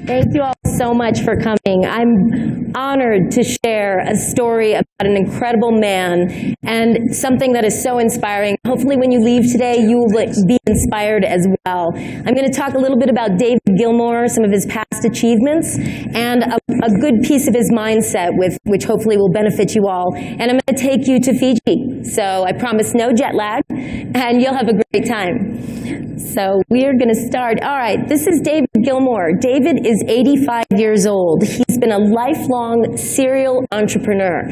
Thank you all so much for coming. I'm honored to share a story about an incredible man and something that is so inspiring. Hopefully when you leave today, you will be inspired as well. I'm going to talk a little bit about David Gilmore, some of his past achievements, and a good piece of his mindset, which hopefully will benefit you all. And I'm going to take you to Fiji. So I promise no jet lag, and you'll have a great time. So we're going to start. All right, this is David Gilmore. David is 85 years old. He's been a lifelong serial entrepreneur.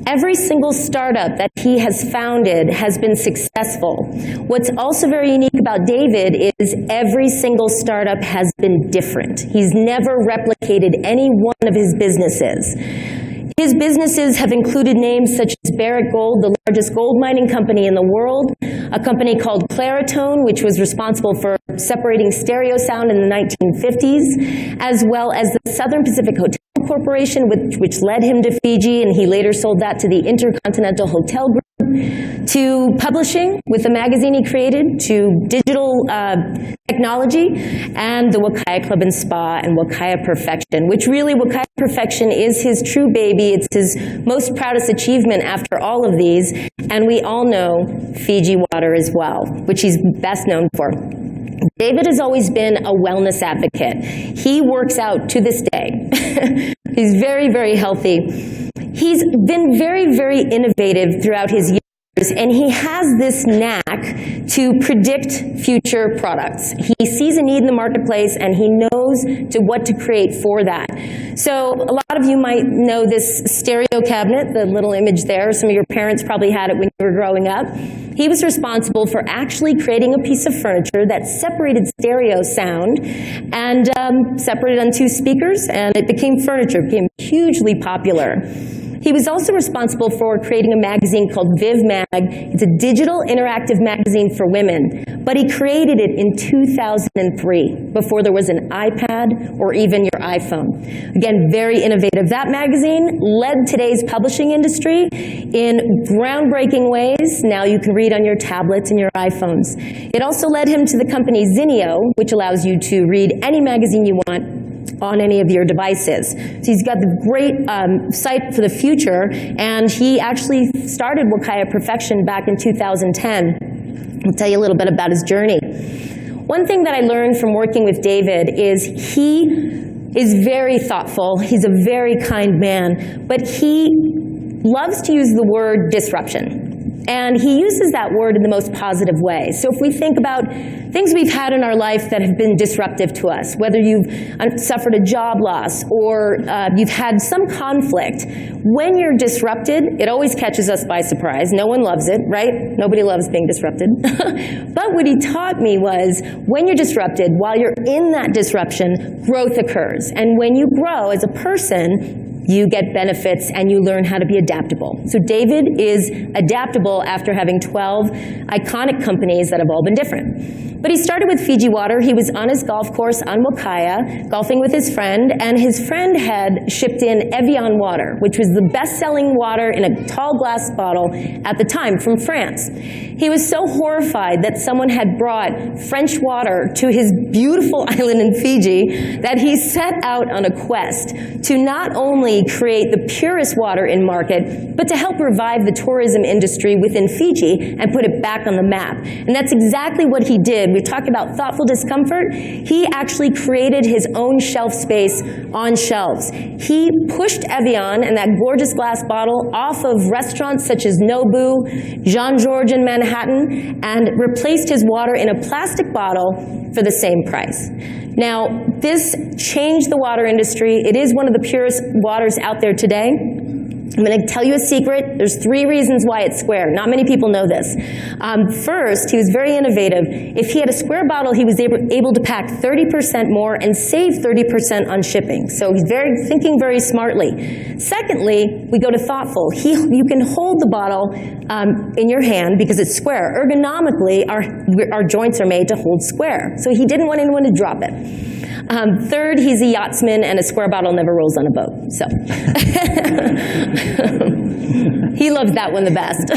Every single startup that he has founded has been successful. What's also very unique about David is every single startup has been different. He's never replicated any one of his businesses. His businesses have included names such as Barrick Gold, the largest gold mining company in the world, a company called Claritone, which was responsible for separating stereo sound in the 1950s, as well as the Southern Pacific Hotel Corporation, which led him to Fiji, and he later sold that to the Intercontinental Hotel Group, to publishing with the magazine he created, to digital technology, and the Wakaya Club and Spa and Wakaya Perfection, which really, Wakaya Perfection is his true baby. It's his most proudest achievement after all of these, and we all know Fiji water as well, which he's best known for. David has always been a wellness advocate. He works out to this day. He's very, very healthy. He's been very, very innovative throughout his years, and he has this knack to predict future products. He sees a need in the marketplace, and he knows what to create for that. So a lot of you might know this stereo cabinet, the little image there. Some of your parents probably had it when you were growing up. He was responsible for actually creating a piece of furniture that separated stereo sound and separated on two speakers, and it became furniture. It became hugely popular. He was also responsible for creating a magazine called Viv Mag. It's a digital interactive magazine for women, but he created it in 2003, before there was an iPad or even your iPhone. Again, very innovative. That magazine led today's publishing industry in groundbreaking ways. Now you can read on your tablets and your iPhones. It also led him to the company Zinio, which allows you to read any magazine you want on any of your devices. So he's got the great sight for the future, and he actually started Wakaya Perfection back in 2010. I'll tell you a little bit about his journey. One thing that I learned from working with David is he is very thoughtful. He's a very kind man, but he loves to use the word disruption. And he uses that word in the most positive way. So if we think about things we've had in our life that have been disruptive to us, whether you've suffered a job loss or you've had some conflict, when you're disrupted, it always catches us by surprise. No one loves it, right? Nobody loves being disrupted. But what he taught me was, when you're disrupted, while you're in that disruption, growth occurs. And when you grow as a person, you get benefits and you learn how to be adaptable. So David is adaptable after having 12 iconic companies that have all been different. But he started with Fiji Water. He was on his golf course on Wakaya, golfing with his friend, and his friend had shipped in Evian water, which was the best-selling water in a tall glass bottle at the time from France. He was so horrified that someone had brought French water to his beautiful island in Fiji that he set out on a quest to not only create the purest water in market, but to help revive the tourism industry within Fiji and put it back on the map. And that's exactly what he did. We talk about thoughtful discomfort. He actually created his own shelf space on shelves. He pushed Evian and that gorgeous glass bottle off of restaurants such as Nobu, Jean-Georges in Manhattan, and replaced his water in a plastic bottle for the same price. Now, this changed the water industry. It is one of the purest waters out there today. I'm going to tell you a secret. There's 3 reasons why it's square. Not many people know this. First, he was very innovative. If he had a square bottle, he was able to pack 30% more and save 30% on shipping. So he's thinking very smartly. Secondly, we go to thoughtful. You can hold the bottle in your hand because it's square. Ergonomically, our joints are made to hold square. So he didn't want anyone to drop it. Third, he's a yachtsman, and a square bottle never rolls on a boat. So he loves that one the best.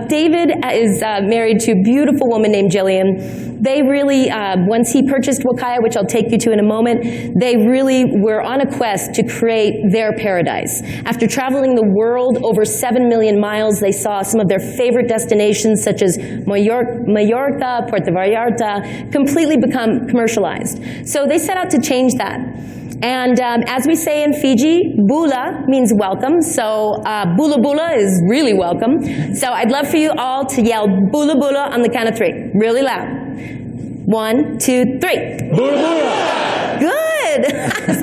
David is married to a beautiful woman named Jillian. They really, once he purchased Wakaya, which I'll take you to in a moment, they really were on a quest to create their paradise. After traveling the world over 7 million miles, they saw some of their favorite destinations, such as Mallorca, Puerto Vallarta, completely become commercialized. So they set out to change that. And as we say in Fiji, bula means welcome, so bula bula is really welcome. So I'd love for you all to yell bula bula on the count of 3, really loud. 1, 2, 3. Bula bula! Good!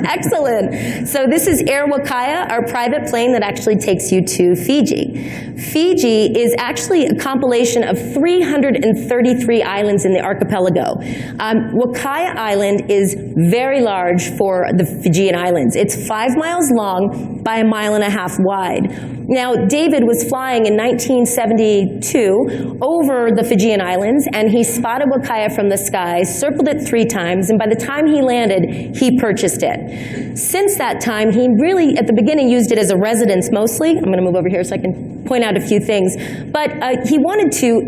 Excellent. So this is Air Wakaya, our private plane that actually takes you to Fiji. Fiji is actually a compilation of 333 islands in the archipelago. Wakaya Island is very large for the Fijian Islands. It's 5 miles long by 1.5 miles wide. Now, David was flying in 1972 over the Fijian Islands, and he spotted Wakaya from the sky, circled it 3 times, and by the time he landed, he purchased it. Since that time, he really, at the beginning, used it as a residence mostly. I'm going to move over here so I can point out a few things. But he wanted to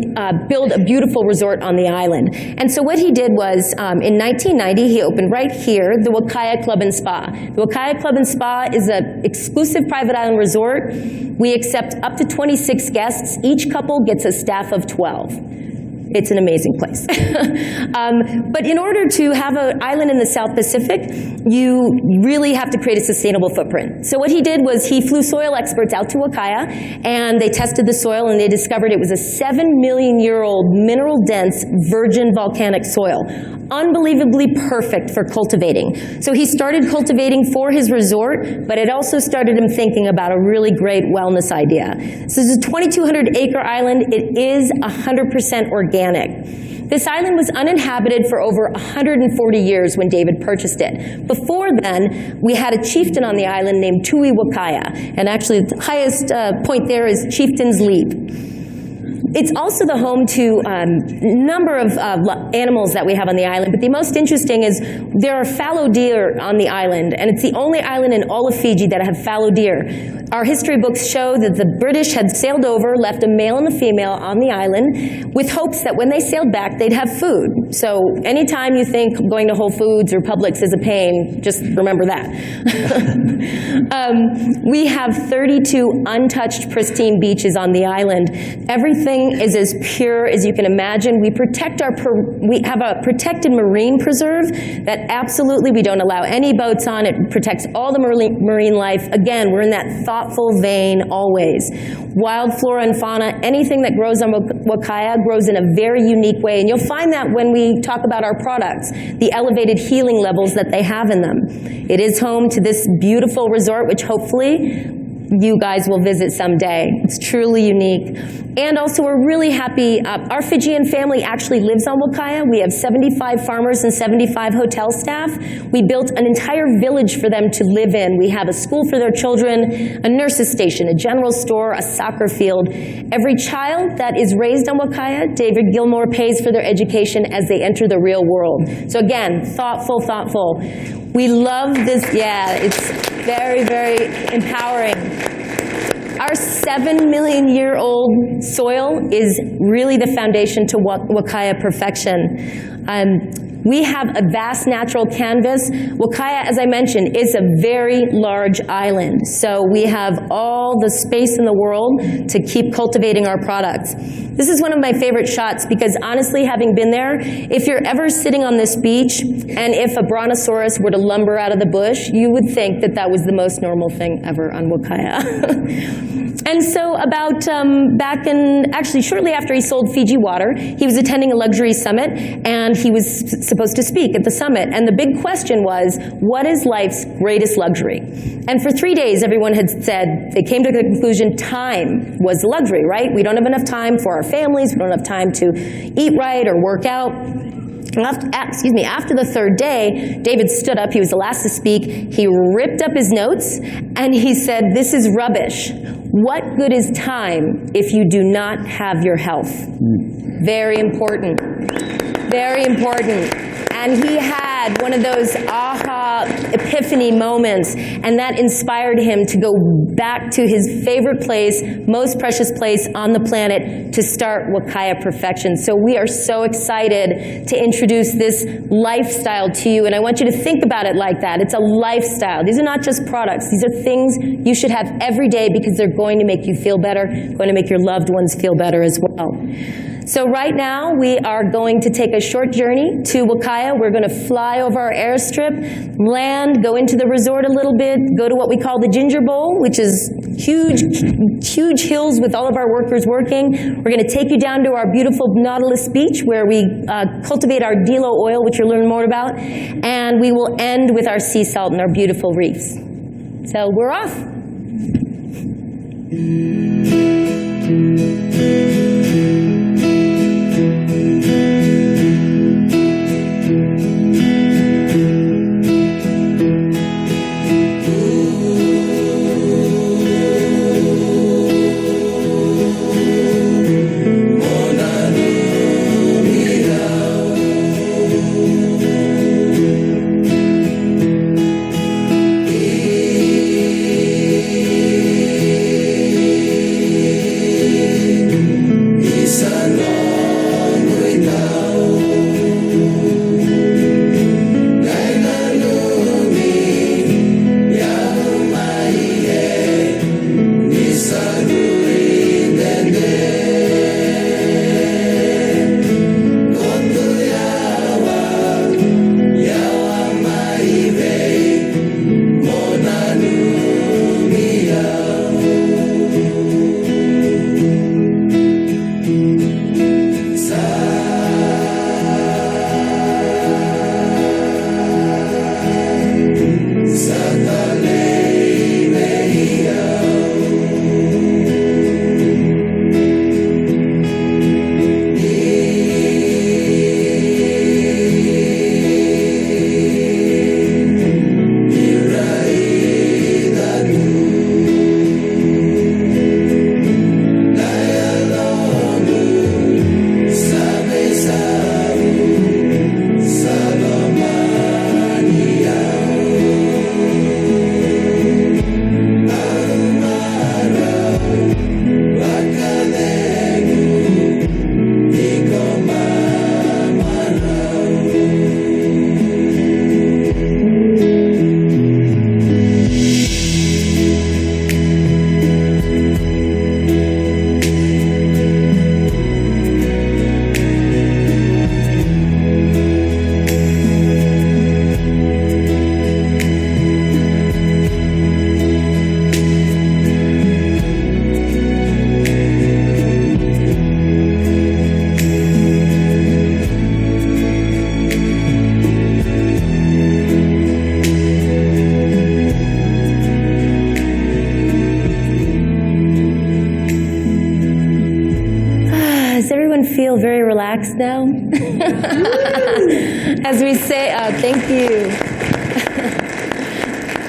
build a beautiful resort on the island. And so what he did was, in 1990, he opened right here the Wakaya Club and Spa. The Wakaya Club and Spa is an exclusive private island resort. We accept up to 26 guests. Each couple gets a staff of 12. It's an amazing place. But in order to have an island in the South Pacific, you really have to create a sustainable footprint. So what he did was he flew soil experts out to Wakaya, and they tested the soil, and they discovered it was a 7-million-year-old mineral-dense virgin volcanic soil. Unbelievably perfect for cultivating. So he started cultivating for his resort, but it also started him thinking about a really great wellness idea. So this is a 2,200-acre island. It is 100% organic. This island was uninhabited for over 140 years when David purchased it. Before then, we had a chieftain on the island named Tui Wakaya, and actually the highest point there is Chieftain's Leap. It's also the home to a number of animals that we have on the island, but the most interesting is there are fallow deer on the island, and it's the only island in all of Fiji that have fallow deer. Our history books show that the British had sailed over, left a male and a female on the island with hopes that when they sailed back, they'd have food. So anytime you think going to Whole Foods or Publix is a pain, just remember that. We have 32 untouched, pristine beaches on the island. Everything is as pure as you can imagine. We have a protected marine preserve that absolutely we don't allow any boats on. It protects all the marine life. Again, we're in that thoughtful vein always. Wild flora and fauna, anything that grows on Wakaya grows in a very unique way. And you'll find that when we talk about our products, the elevated healing levels that they have in them. It is home to this beautiful resort, which hopefully you guys will visit someday. It's truly unique. And also, we're really happy. Our Fijian family actually lives on Wakaya. We have 75 farmers and 75 hotel staff. We built an entire village for them to live in. We have a school for their children, a nurse's station, a general store, a soccer field. Every child that is raised on Wakaya, David Gilmore pays for their education as they enter the real world. So again, thoughtful, thoughtful. We love this. Yeah, it's very, very empowering. Our 7-million-year-old soil is really the foundation to Wakaya Perfection. We have a vast natural canvas. Wakaya, as I mentioned, is a very large island. So we have all the space in the world to keep cultivating our products. This is one of my favorite shots because honestly, having been there, if you're ever sitting on this beach and if a brontosaurus were to lumber out of the bush, you would think that that was the most normal thing ever on Wakaya. And so about actually shortly after he sold Fiji Water, he was attending a luxury summit and he was supposed to speak at the summit. And the big question was, what is life's greatest luxury? And for 3 days, everyone had said, they came to the conclusion, time was the luxury, right? We don't have enough time for our families. We don't have time to eat right or work out. After the 3rd day, David stood up. He was the last to speak. He ripped up his notes, and he said, this is rubbish. What good is time if you do not have your health? Very important. Very important. And he had one of those aha epiphany moments, and that inspired him to go back to his favorite place, most precious place on the planet, to start Wakaya Perfection. So we are so excited to introduce this lifestyle to you, and I want you to think about it like that. It's a lifestyle. These are not just products. These are things you should have every day because they're going to make you feel better, going to make your loved ones feel better as well. So right now, we are going to take a short journey to Wakaya. We're going to fly over our airstrip, land, go into the resort a little bit, go to what we call the Ginger Bowl, which is huge hills with all of our workers working. We're going to take you down to our beautiful Nautilus Beach, where we cultivate our Dilo oil, which you'll learn more about, and we will end with our sea salt and our beautiful reefs. So we're off. Feel very relaxed now? As we say, thank you.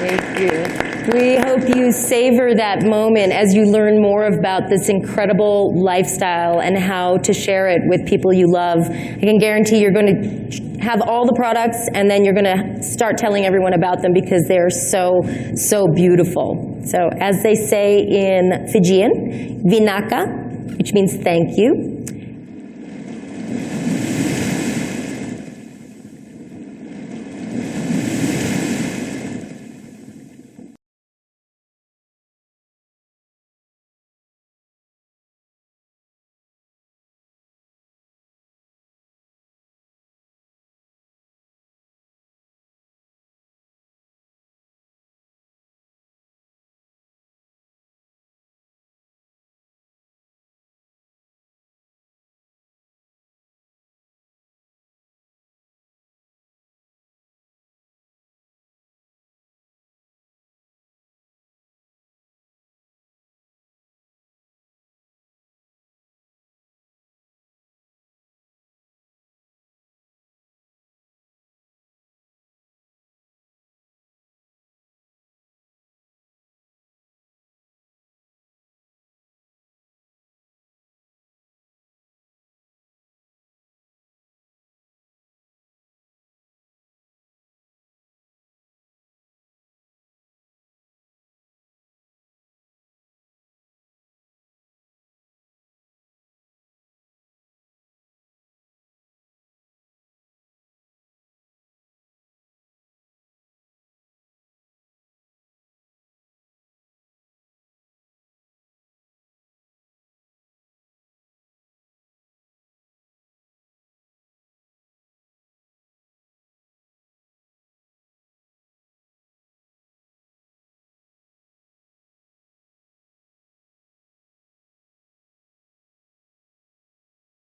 Thank you. We hope you savor that moment as you learn more about this incredible lifestyle and how to share it with people you love. I can guarantee you're going to have all the products, and then you're going to start telling everyone about them because they're so beautiful. So as they say in Fijian, vinaka, which means thank you.